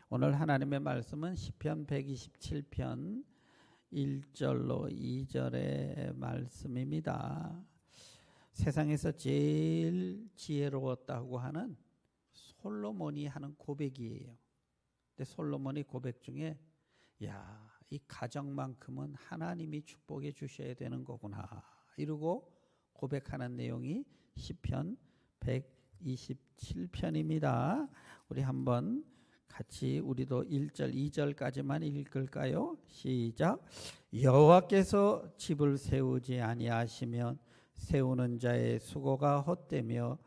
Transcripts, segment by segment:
오늘 하나님의 말씀은 시편 127편 1절로 2절의 말씀입니다. 세상에서 제일 지혜로웠다고 하는 솔로몬이 하는 고백이에요. 근데 솔로몬의 고백 중에 이 가정만큼은 하나님이 축복해 주셔야 되는 거구나 이러고 고백하는 내용이 시편 127편입니다. 우리 한번 같이 우리도 1절 2절까지만 읽을까요? 시작. 여호와께서 집을 세우지 아니하시면 세우는 자의 수고가 헛되며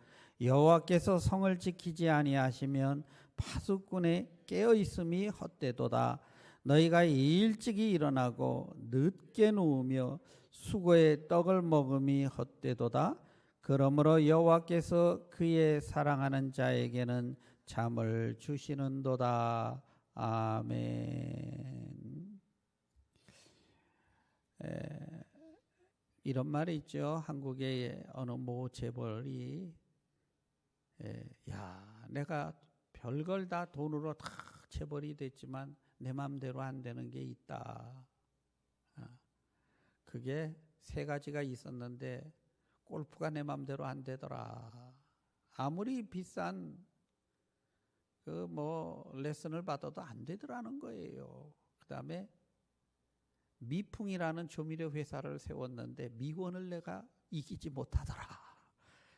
여호와께서 성을 지키지 아니하시면 파수꾼의 깨어있음이 헛되도다. 너희가 일찍이 일어나고 늦게 누우며 수고의 떡을 먹음이 헛되도다. 그러므로 여호와께서 그의 사랑하는 자에게는 잠을 주시는도다. 아멘. 이런 말이 있죠. 한국의 어느 모 재벌이 내가 별걸 다 돈으로 다 재벌이 됐지만 내 마음대로 안 되는 게 있다. 그게 세 가지가 있었는데 골프가 내 마음대로 안 되더라. 아무리 비싼 레슨을 받아도 안 되더라는 거예요. 그 다음에 미풍이라는 조미료 회사를 세웠는데 미원을 내가 이기지 못하더라.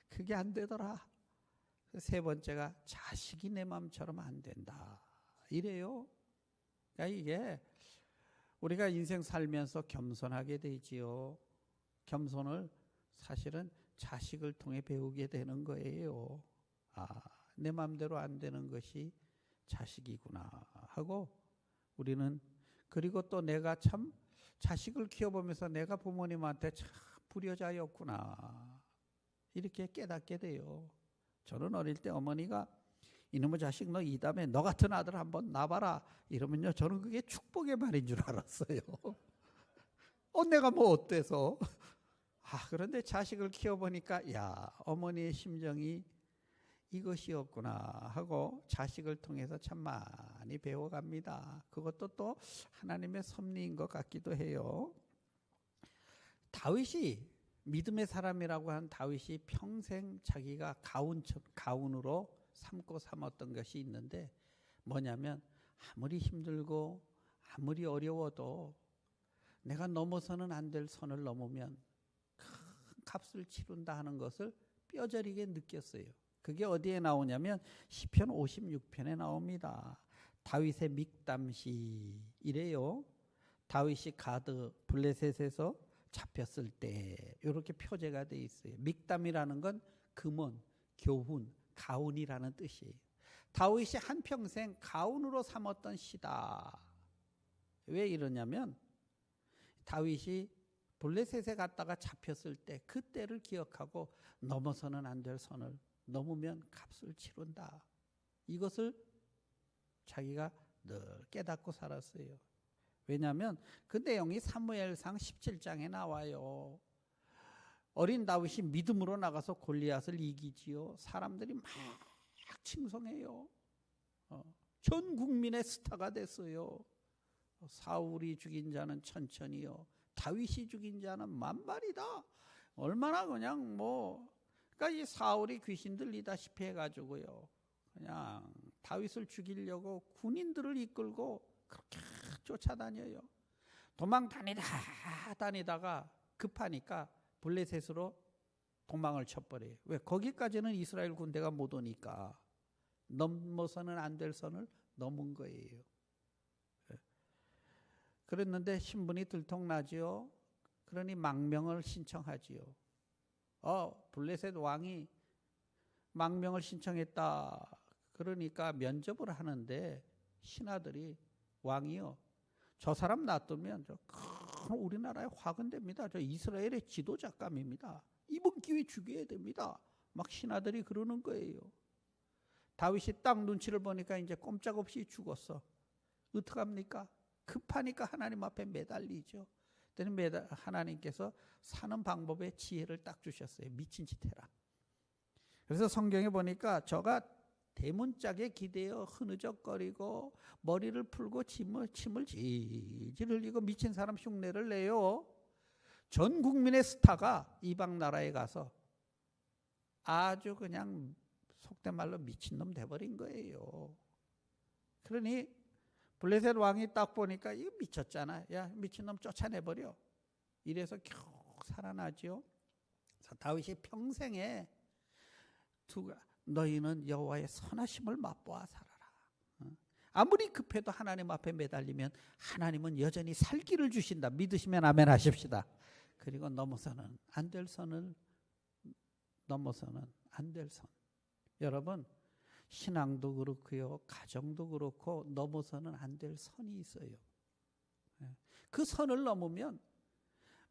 그게 안 되더라. 세 번째가 자식이 내 마음처럼 안 된다. 이래요. 그러니까 이게 우리가 인생 살면서 겸손하게 되지요. 겸손을 사실은 자식을 통해 배우게 되는 거예요. 내 마음대로 안 되는 것이 자식이구나 하고 우리는 그리고 또 내가 참 자식을 키워보면서 내가 부모님한테 참 불효자였구나 이렇게 깨닫게 돼요. 저는 어릴 때 어머니가 이놈의 자식 너 이 다음에 너 같은 아들 한번 낳아봐라 이러면요 저는 그게 축복의 말인 줄 알았어요. 내가 뭐 어때서 그런데 자식을 키워보니까 어머니의 심정이 이것이었구나 하고 자식을 통해서 참 많이 배워갑니다. 그것도 또 하나님의 섭리인 것 같기도 해요. 다윗이 믿음의 사람이라고 한 다윗이 평생 자기가 가훈으로 삼았던 것이 있는데 뭐냐면 아무리 힘들고 아무리 어려워도 내가 넘어서는 안 될 선을 넘으면 큰 값을 치른다 하는 것을 뼈저리게 느꼈어요. 그게 어디에 나오냐면 시편 56편에 나옵니다. 다윗의 믹담시 이래요. 다윗이 가드 블레셋에서 잡혔을 때 이렇게 표제가 돼 있어요. 믹담이라는 건 금원, 교훈, 가훈이라는 뜻이에요. 다윗이 한평생 가훈으로 삼았던 시다. 왜 이러냐면 다윗이 블레셋에 갔다가 잡혔을 때 그때를 기억하고 넘어서는 안 될 선을 넘으면 값을 치른다. 이것을 자기가 늘 깨닫고 살았어요. 왜냐하면 그 내용이 사무엘상 17장에 나와요. 어린 다윗이 믿음으로 나가서 골리앗을 이기지요. 사람들이 막 칭송해요. 전 국민의 스타가 됐어요. 사울이 죽인 자는 천천히요 다윗이 죽인 자는 만발이다. 얼마나 그냥 그러니까 이 사울이 귀신 들리다시피 해가지고요 그냥 다윗을 죽이려고 군인들을 이끌고 그렇게 쫓아다녀요. 도망 다니다가 급하니까 블레셋으로 도망을 쳐버려요. 왜? 거기까지는 이스라엘 군대가 못 오니까 넘어서는 안 될 선을 넘은 거예요. 그랬는데 신분이 들통나지요. 그러니 망명을 신청하지요. 블레셋 왕이 망명을 신청했다. 그러니까 면접을 하는데 신하들이 왕이요 저 사람 놔두면 큰 우리나라에 화근됩니다. 저 이스라엘의 지도자감입니다. 이번 기회에 죽여야 됩니다. 막 신하들이 그러는 거예요. 다윗이 딱 눈치를 보니까 이제 꼼짝없이 죽었어. 어떡합니까? 급하니까 하나님 앞에 매달리죠. 그때는 하나님께서 사는 방법에 지혜를 딱 주셨어요. 미친 짓 해라. 그래서 성경에 보니까 저가 대문짝에 기대어 흐느적거리고 머리를 풀고 침을 질질 흘리고 미친 사람 흉내를 내요. 전 국민의 스타가 이방 나라에 가서 아주 그냥 속된 말로 미친놈 돼버린 거예요. 그러니 블레셋 왕이 딱 보니까 이거 미쳤잖아. 야, 미친놈 쫓아내버려. 이래서 겨우 살아나죠. 다윗이 평생에 너희는 여호와의 선하심을 맛보아 살아라. 아무리 급해도 하나님 앞에 매달리면 하나님은 여전히 살기를 주신다. 믿으시면 아멘 하십시다. 그리고 넘어서는 안 될 선을 넘어서는 안 될 선. 여러분, 신앙도 그렇고요, 가정도 그렇고 넘어서는 안 될 선이 있어요. 그 선을 넘으면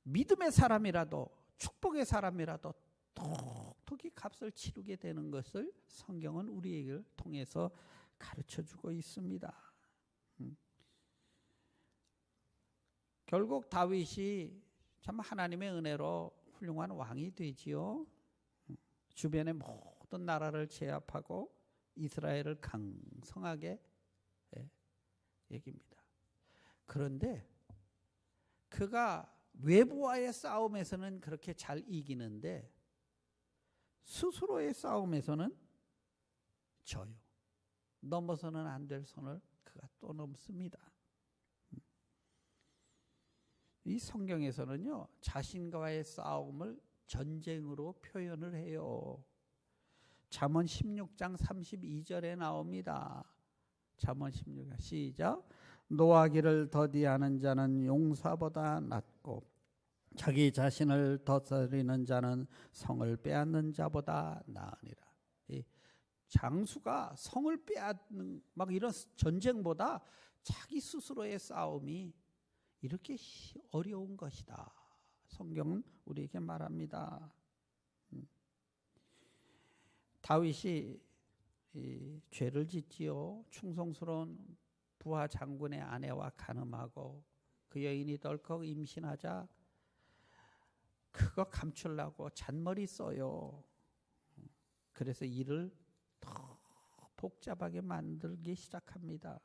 믿음의 사람이라도 축복의 사람이라도 톡톡히 값을 치르게 되는 것을 성경은 우리에게 통해서 가르쳐주고 있습니다. 결국 다윗이 참 하나님의 은혜로 훌륭한 왕이 되지요. 주변의 모든 나라를 제압하고 이스라엘을 강성하게 여깁니다. 그런데 그가 외부와의 싸움에서는 그렇게 잘 이기는데 스스로의 싸움에서는 져요. 넘어서는 안 될 선을 그가 또 넘습니다. 이 성경에서는요, 자신과의 싸움을 전쟁으로 표현을 해요. 잠언 16장 32절에 나옵니다. 잠언 16장 시작. 노하기를 더디하는 자는 용사보다 낫고 자기 자신을 더스리는 자는 성을 빼앗는 자보다 나으니라. 장수가 성을 빼앗는 막 이런 전쟁보다 자기 스스로의 싸움이 이렇게 어려운 것이다. 성경은 우리에게 말합니다. 다윗이 죄를 짓지요. 충성스러운 부하 장군의 아내와 간음하고 그 여인이 덜컥 임신하자 그거 감추려고 잔머리 써요. 그래서 일을 더 복잡하게 만들기 시작합니다.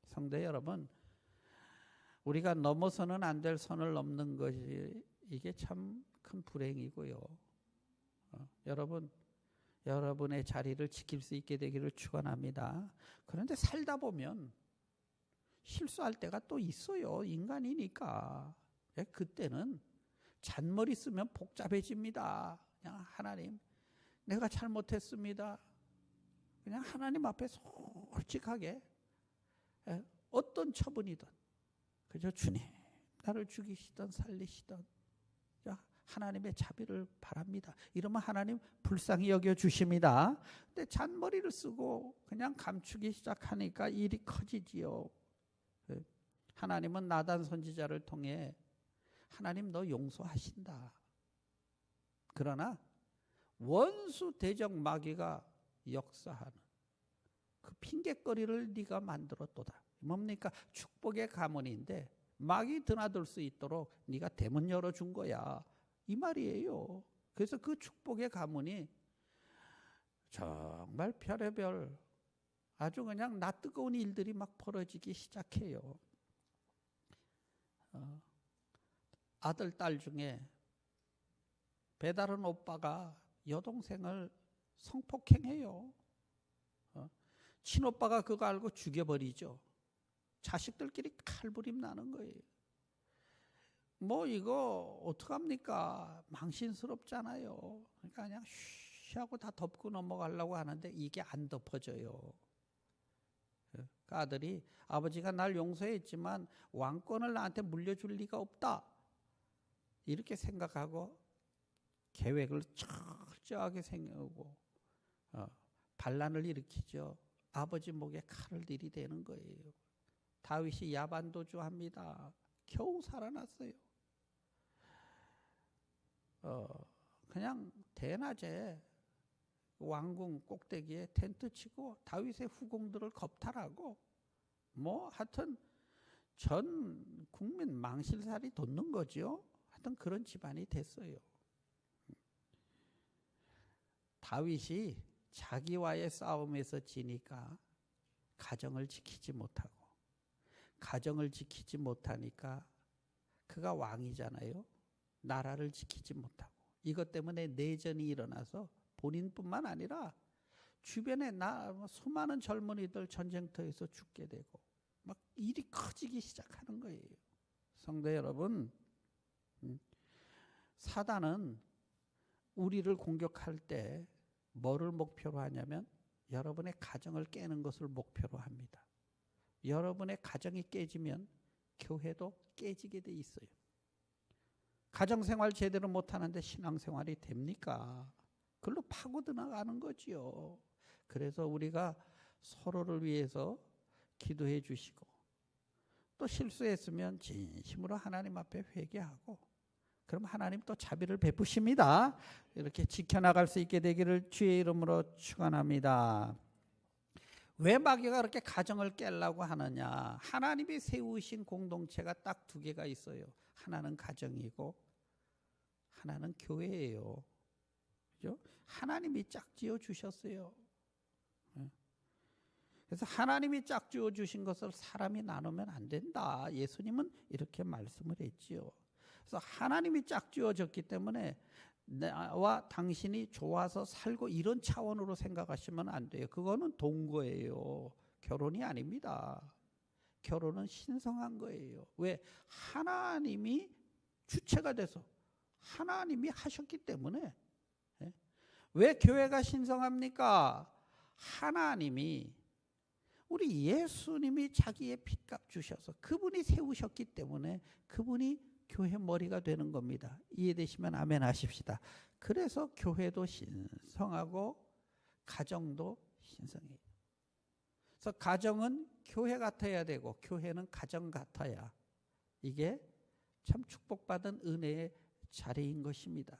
성도 여러분, 우리가 넘어서는 안 될 선을 넘는 것이 이게 참 큰 불행이고요. 여러분, 여러분의 자리를 지킬 수 있게 되기를 축원합니다. 그런데 살다 보면 실수할 때가 또 있어요. 인간이니까. 그때는 잔머리 쓰면 복잡해집니다. 그냥 하나님, 내가 잘못했습니다. 그냥 하나님 앞에 솔직하게 어떤 처분이든 그저 주님, 나를 죽이시든 살리시든 하나님의 자비를 바랍니다. 이러면 하나님 불쌍히 여겨주십니다. 근데 잔머리를 쓰고 그냥 감추기 시작하니까 일이 커지지요. 하나님은 나단 선지자를 통해 하나님 너 용서하신다. 그러나 원수 대적 마귀가 역사하는 그 핑곗거리를 네가 만들었도다. 뭡니까? 축복의 가문인데 마귀 드나들 수 있도록 네가 대문 열어준 거야. 이 말이에요. 그래서 그 축복의 가문이 정말 별의별 아주 그냥 낯뜨거운 일들이 막 벌어지기 시작해요. 아들, 딸 중에 배다른 오빠가 여동생을 성폭행해요. 친오빠가 그거 알고 죽여버리죠. 자식들끼리 칼부림 나는 거예요. 뭐 이거 어떡합니까? 망신스럽잖아요. 그러니까 그냥 쉬 하고 다 덮고 넘어가려고 하는데 이게 안 덮어져요. 그 아들이 아버지가 날 용서했지만 왕권을 나한테 물려줄 리가 없다. 이렇게 생각하고 계획을 철저하게 세우고 반란을 일으키죠. 아버지 목에 칼을 들이대는 거예요. 다윗이 야반도주합니다. 겨우 살아났어요. 그냥 대낮에 왕궁 꼭대기에 텐트 치고 다윗의 후궁들을 겁탈하고 뭐 하여튼 전 국민 망실살이 돋는 거죠. 하여튼 그런 집안이 됐어요. 다윗이 자기와의 싸움에서 지니까 가정을 지키지 못하고, 가정을 지키지 못하니까 그가 왕이잖아요. 나라를 지키지 못하고, 이것 때문에 내전이 일어나서 본인뿐만 아니라 주변에 수많은 젊은이들 전쟁터에서 죽게 되고 막 일이 커지기 시작하는 거예요. 성도 여러분, 사단은 우리를 공격할 때 뭐를 목표로 하냐면 여러분의 가정을 깨는 것을 목표로 합니다. 여러분의 가정이 깨지면 교회도 깨지게 돼 있어요. 가정생활 제대로 못하는데 신앙생활이 됩니까? 그걸로 파고드 나가는 거지요. 그래서 우리가 서로를 위해서 기도해 주시고, 또 실수했으면 진심으로 하나님 앞에 회개하고, 그럼 하나님 또 자비를 베푸십니다. 이렇게 지켜나갈 수 있게 되기를 주의 이름으로 축원합니다. 왜 마귀가 그렇게 가정을 깨려고 하느냐? 하나님이 세우신 공동체가 딱 두 개가 있어요. 하나는 가정이고 하나는 교회예요. 그죠? 하나님이 짝지어 주셨어요. 그래서 하나님이 짝지어 주신 것을 사람이 나누면 안 된다. 예수님은 이렇게 말씀을 했지요. 그래서 하나님이 짝지어졌기 때문에 나와 당신이 좋아서 살고 이런 차원으로 생각하시면 안 돼요. 그거는 동거예요. 결혼이 아닙니다. 결혼은 신성한 거예요. 왜? 하나님이 주체가 돼서 하나님이 하셨기 때문에. 왜 교회가 신성합니까? 하나님이, 우리 예수님이 자기의 핏값 주셔서 그분이 세우셨기 때문에 그분이 교회 머리가 되는 겁니다. 이해되시면 아멘 하십시다. 그래서 교회도 신성하고 가정도 신성해요. 그래서 가정은 교회 같아야 되고 교회는 가정 같아야, 이게 참 축복받은 은혜의 자리인 것입니다.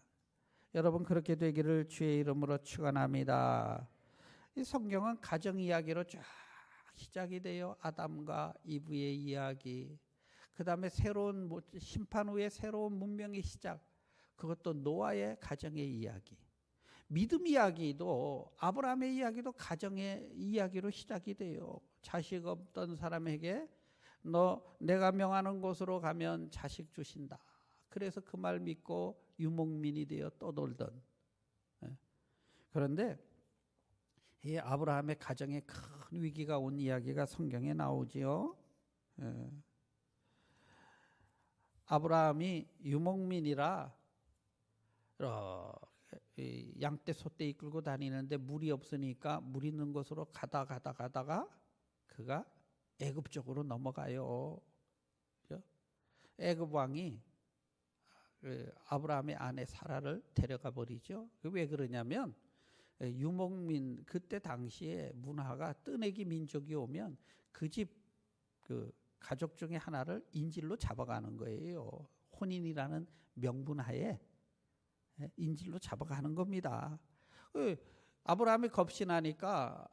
여러분, 그렇게 되기를 주의 이름으로 축원합니다. 이 성경은 가정 이야기로 쫙 시작이 돼요. 아담과 이브의 이야기, 그 다음에 새로운 심판 후에 새로운 문명의 시작, 그것도 노아의 가정의 이야기. 믿음 이야기도, 아브라함의 이야기도 가정의 이야기로 시작이 돼요. 자식 없던 사람에게 내가 명하는 곳으로 가면 자식 주신다. 그래서 그 말 믿고 유목민이 되어 떠돌던. 그런데 이 아브라함의 가정에 큰 위기가 온 이야기가 성경에 나오지요. 아브라함이 유목민이라 양떼 소떼 이끌고 다니는데 물이 없으니까 물 있는 곳으로 가다가 그가 애굽 쪽으로 넘어가요. 애굽 왕이 아브라함의 아내 사라를 데려가 버리죠. 왜 그러냐면 유목민, 그때 당시에 문화가 뜨내기 민족이 오면 그 집 가족 중에 하나를 인질로 잡아가는 거예요. 혼인이라는 명분하에 인질로 잡아가는 겁니다. 아브라함이 겁신하니까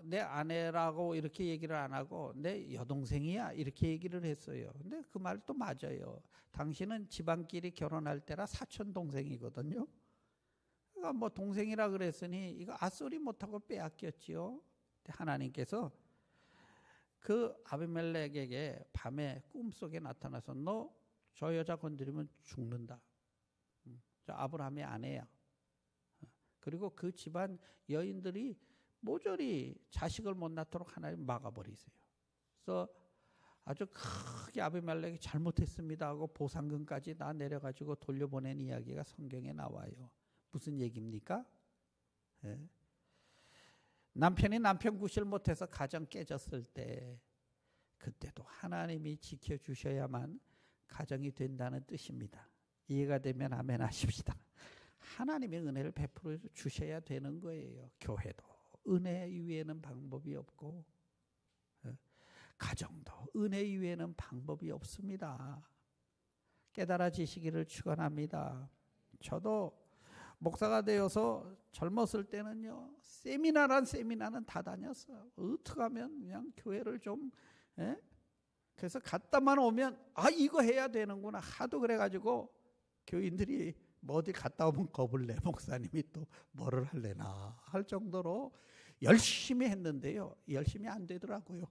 내 아내라고 이렇게 얘기를 안 하고 내 여동생이야 이렇게 얘기를 했어요. 근데 그 말도 맞아요. 당신은 집안끼리 결혼할 때라 사촌 동생이거든요. 그러니까 뭐 동생이라 그랬으니 이거 앗소리 못하고 빼앗겼지요. 하나님께서 그 아비멜렉에게 밤에 꿈속에 나타나서 너 저 여자 건드리면 죽는다. 저 아브라함의 아내야. 그리고 그 집안 여인들이 모조리 자식을 못 낳도록 하나님 막아버리세요. 그래서 아주 크게 아비멜렉이 잘못했습니다 하고 보상금까지 다 내려가지고 돌려보낸 이야기가 성경에 나와요. 무슨 얘기입니까? 남편이 남편 구실 못해서 가정 깨졌을 때, 그때도 하나님이 지켜주셔야만 가정이 된다는 뜻입니다. 이해가 되면 아멘 하십시다. 하나님의 은혜를 베풀어 주셔야 되는 거예요. 교회도 은혜 이외에는 방법이 없고, 가정도 은혜 이외에는 방법이 없습니다. 깨달아지시기를 축원합니다. 저도 목사가 되어서 젊었을 때는요, 세미나는 다 다녔어요. 어떻게 하면 그냥 교회를 좀, 그래서 갔다만 오면 이거 해야 되는구나 하도 그래가지고 교인들이 뭐 어디 갔다 오면 겁을 내. 목사님이 또 뭐를 할래나 할 정도로 열심히 했는데요. 열심히 안 되더라고요.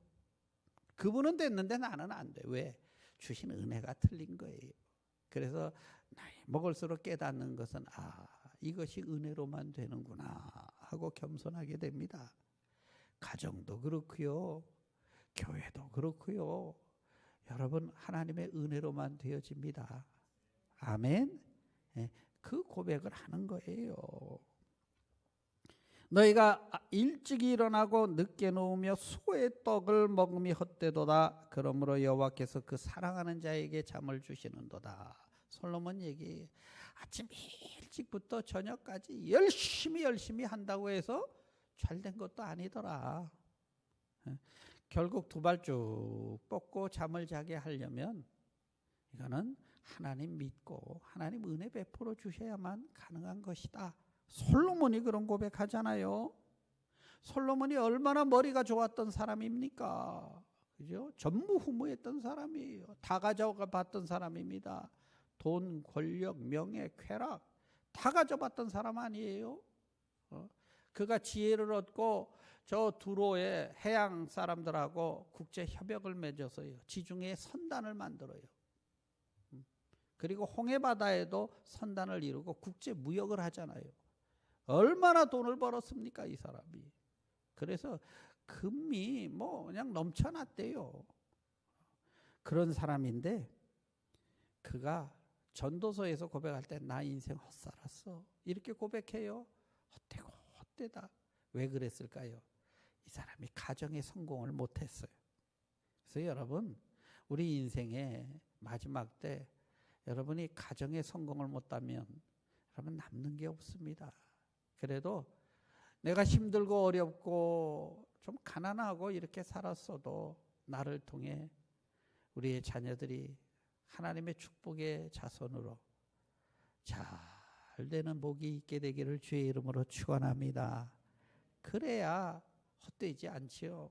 그분은 됐는데 나는 안 돼. 왜? 주신 은혜가 틀린 거예요. 그래서 나이 먹을수록 깨닫는 것은 이것이 은혜로만 되는구나 하고 겸손하게 됩니다. 가정도 그렇고요. 교회도 그렇고요. 여러분 하나님의 은혜로만 되어집니다. 아멘. 그 고백을 하는 거예요. 너희가 일찍 일어나고 늦게 누우며 수고의 떡을 먹음이 헛되도다. 그러므로 여호와께서 그 사랑하는 자에게 잠을 주시는도다. 솔로몬 얘기. 아침 일찍부터 저녁까지 열심히 한다고 해서 잘된 것도 아니더라. 결국 두 발 쭉 뻗고 잠을 자게 하려면 이거는 하나님 믿고 하나님 은혜 베풀어 주셔야만 가능한 것이다. 솔로몬이 그런 고백하잖아요. 솔로몬이 얼마나 머리가 좋았던 사람입니까? 그죠? 전무후무했던 사람이에요. 다 가져봤던 사람입니다. 돈, 권력, 명예, 쾌락 다 가져봤던 사람 아니에요? 그가 지혜를 얻고 저 두로의 해양 사람들하고 국제 협약을 맺어서요. 지중해 선단을 만들어요. 그리고 홍해바다에도 선단을 이루고 국제 무역을 하잖아요. 얼마나 돈을 벌었습니까, 이 사람이. 그래서 금이 그냥 넘쳐났대요. 그런 사람인데 그가 전도서에서 고백할 때 나 인생 헛살았어. 이렇게 고백해요. 헛되고 헛되다. 왜 그랬을까요? 이 사람이 가정의 성공을 못했어요. 그래서 여러분 우리 인생의 마지막 때 여러분이 가정의 성공을 못하면 여러분 남는 게 없습니다. 그래도 내가 힘들고 어렵고 좀 가난하고 이렇게 살았어도 나를 통해 우리의 자녀들이 하나님의 축복의 자손으로 잘 되는 복이 있게 되기를 주의 이름으로 축원합니다. 그래야 헛되지 않지요.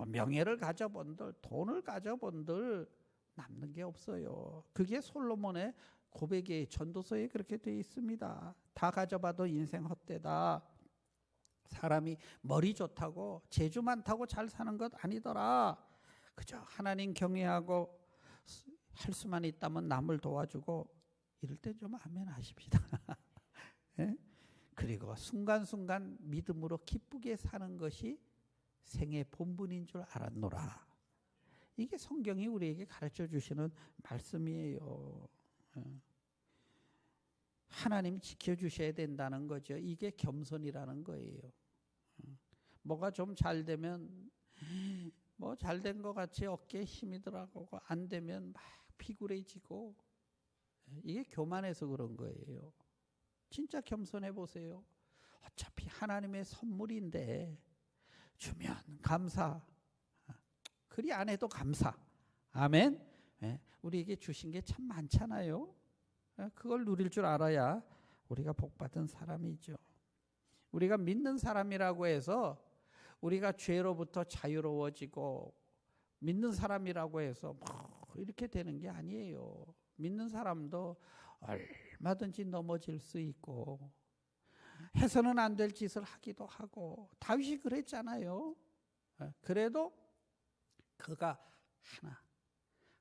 명예를 가져본들, 돈을 가져본들 남는 게 없어요. 그게 솔로몬의 고백의 전도서에 그렇게 되어 있습니다. 다 가져봐도 인생 헛되다. 사람이 머리 좋다고 재주 많다고 잘 사는 것 아니더라. 그저 하나님 경외하고 할 수만 있다면 남을 도와주고 이럴 때 좀 아멘 하십시다. 네? 그리고 순간순간 믿음으로 기쁘게 사는 것이 생의 본분인 줄 알았노라. 이게 성경이 우리에게 가르쳐 주시는 말씀이에요. 하나님 지켜주셔야 된다는 거죠. 이게 겸손이라는 거예요. 뭐가 좀 잘 되면 잘 된 것 같이 어깨에 힘이 들어가고 안 되면 막 피곤해지고 이게 교만해서 그런 거예요. 진짜 겸손해 보세요. 어차피 하나님의 선물인데 주면 감사. 그리 안 해도 감사. 아멘. 우리에게 주신 게 참 많잖아요. 그걸 누릴 줄 알아야 우리가 복받은 사람이죠. 우리가 믿는 사람이라고 해서 우리가 죄로부터 자유로워지고 믿는 사람이라고 해서 이렇게 되는 게 아니에요. 믿는 사람도 얼마든지 넘어질 수 있고 해서는 안 될 짓을 하기도 하고 다윗이 그랬잖아요. 그래도 그가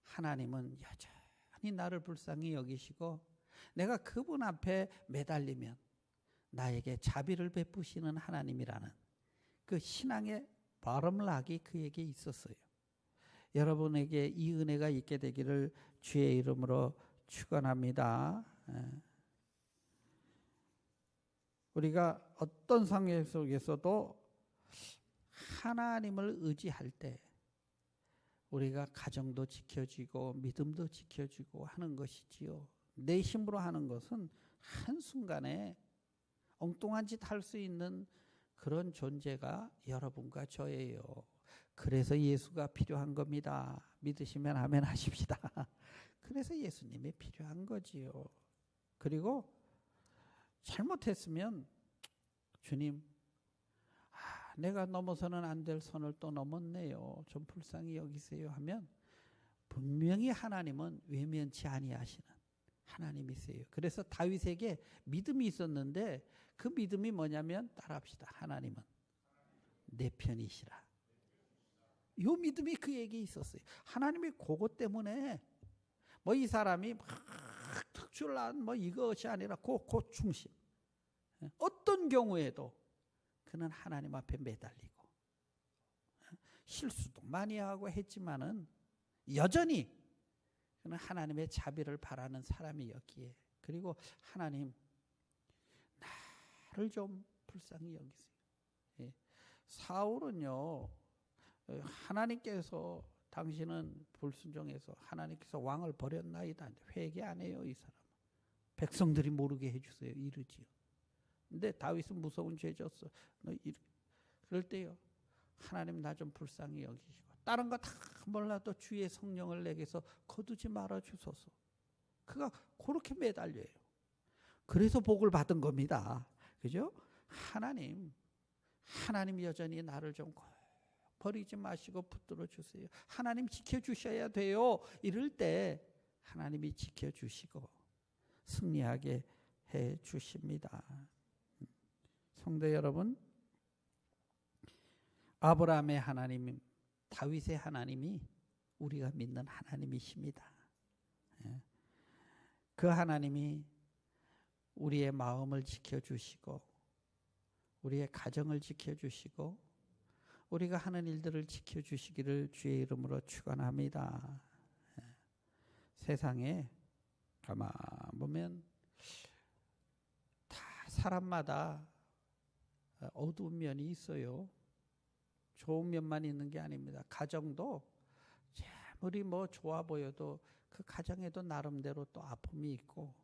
하나님은 여전히 나를 불쌍히 여기시고 내가 그분 앞에 매달리면 나에게 자비를 베푸시는 하나님이라는 그 신앙의 바람락이 그에게 있었어요. 여러분에게 이 은혜가 있게 되기를 주의 이름으로 축원합니다. 우리가 어떤 상황 속에서도 하나님을 의지할 때 우리가 가정도 지켜지고 믿음도 지켜지고 하는 것이지요. 내 힘으로 하는 것은 한순간에 엉뚱한 짓 할 수 있는 그런 존재가 여러분과 저예요. 그래서 예수가 필요한 겁니다. 믿으시면 아멘 하십시다. 그래서 예수님이 필요한 거지요. 그리고 잘못했으면 주님, 내가 넘어서는 안 될 선을 또 넘었네요. 좀 불쌍히 여기세요 하면 분명히 하나님은 외면치 아니하시는 하나님이세요. 그래서 다윗에게 믿음이 있었는데 그 믿음이 뭐냐면 따라합시다. 하나님은 내 편이시라. 이 믿음이 그에게 있었어요. 하나님이 그것 때문에 뭐 이 사람이 막 특출난 뭐 이것이 아니라 그 중심. 어떤 경우에도 그는 하나님 앞에 매달리고 실수도 많이 하고 했지만은 여전히 그는 하나님의 자비를 바라는 사람이었기에, 그리고 하나님 나를 좀 불쌍히 여기세요. 예. 사울은요, 하나님께서 당신은 불순종해서 하나님께서 왕을 버렸나이다. 회개 안 해요, 이 사람. 백성들이 모르게 해주세요, 이러지요. 근데 다윗은 무서운 죄 졌어. 그럴 때요, 하나님 나 좀 불쌍히 여기시고 다른 거 다 몰라도 주의 성령을 내게서 거두지 말아 주소서. 그가 그렇게 매달려요. 그래서 복을 받은 겁니다. 그죠? 하나님 여전히 나를 좀 버리지 마시고 붙들어 주세요. 하나님 지켜주셔야 돼요. 이럴 때 하나님이 지켜주시고 승리하게 해 주십니다. 성도 여러분, 아브라함의 하나님, 다윗의 하나님이 우리가 믿는 하나님이십니다. 그 하나님이 우리의 마음을 지켜주시고 우리의 가정을 지켜주시고 우리가 하는 일들을 지켜주시기를 주의 이름으로 축원합니다. 세상에 가만 보면 다 사람마다 어두운 면이 있어요. 좋은 면만 있는 게 아닙니다. 가정도 아무리 뭐 좋아 보여도 그 가정에도 나름대로 또 아픔이 있고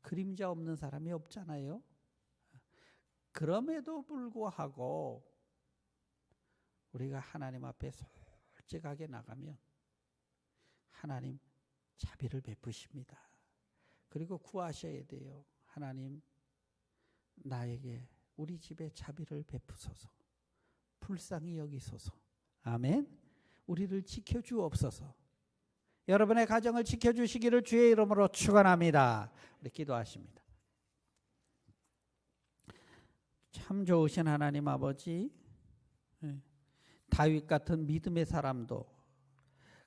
그림자 없는 사람이 없잖아요. 그럼에도 불구하고 우리가 하나님 앞에 솔직하게 나가면 하나님 자비를 베푸십니다. 그리고 구하셔야 돼요. 하나님 나에게 우리 집에 자비를 베푸소서. 불쌍히 여기소서. 아멘. 우리를 지켜주옵소서. 여러분의 가정을 지켜주시기를 주의 이름으로 축원합니다. 우리 기도하십니다. 참 좋으신 하나님 아버지, 다윗 같은 믿음의 사람도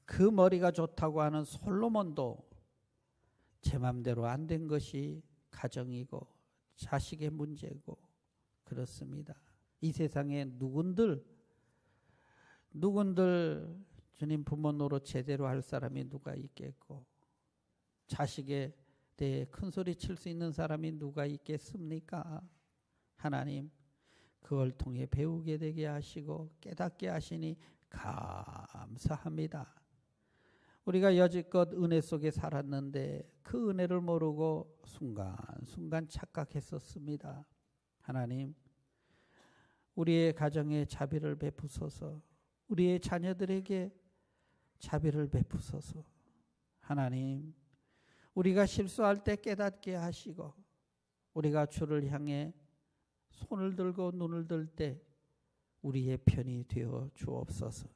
그 머리가 좋다고 하는 솔로몬도 제 맘대로 안 된 것이 가정이고 자식의 문제고 그렇습니다. 이 세상에 누군들 주님 부모 노릇 제대로 할 사람이 누가 있겠고 자식에 대해 큰 소리 칠 수 있는 사람이 누가 있겠습니까? 하나님 그걸 통해 배우게 되게 하시고 깨닫게 하시니 감사합니다. 우리가 여지껏 은혜 속에 살았는데 그 은혜를 모르고 순간순간 착각했었습니다. 하나님 우리의 가정에 자비를 베푸소서. 우리의 자녀들에게 자비를 베푸소서. 하나님 우리가 실수할 때 깨닫게 하시고 우리가 주를 향해 손을 들고 눈을 들 때 우리의 편이 되어 주옵소서.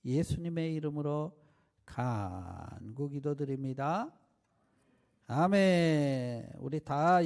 예수님의 이름으로 간구 기도드립니다. 아멘. 우리 다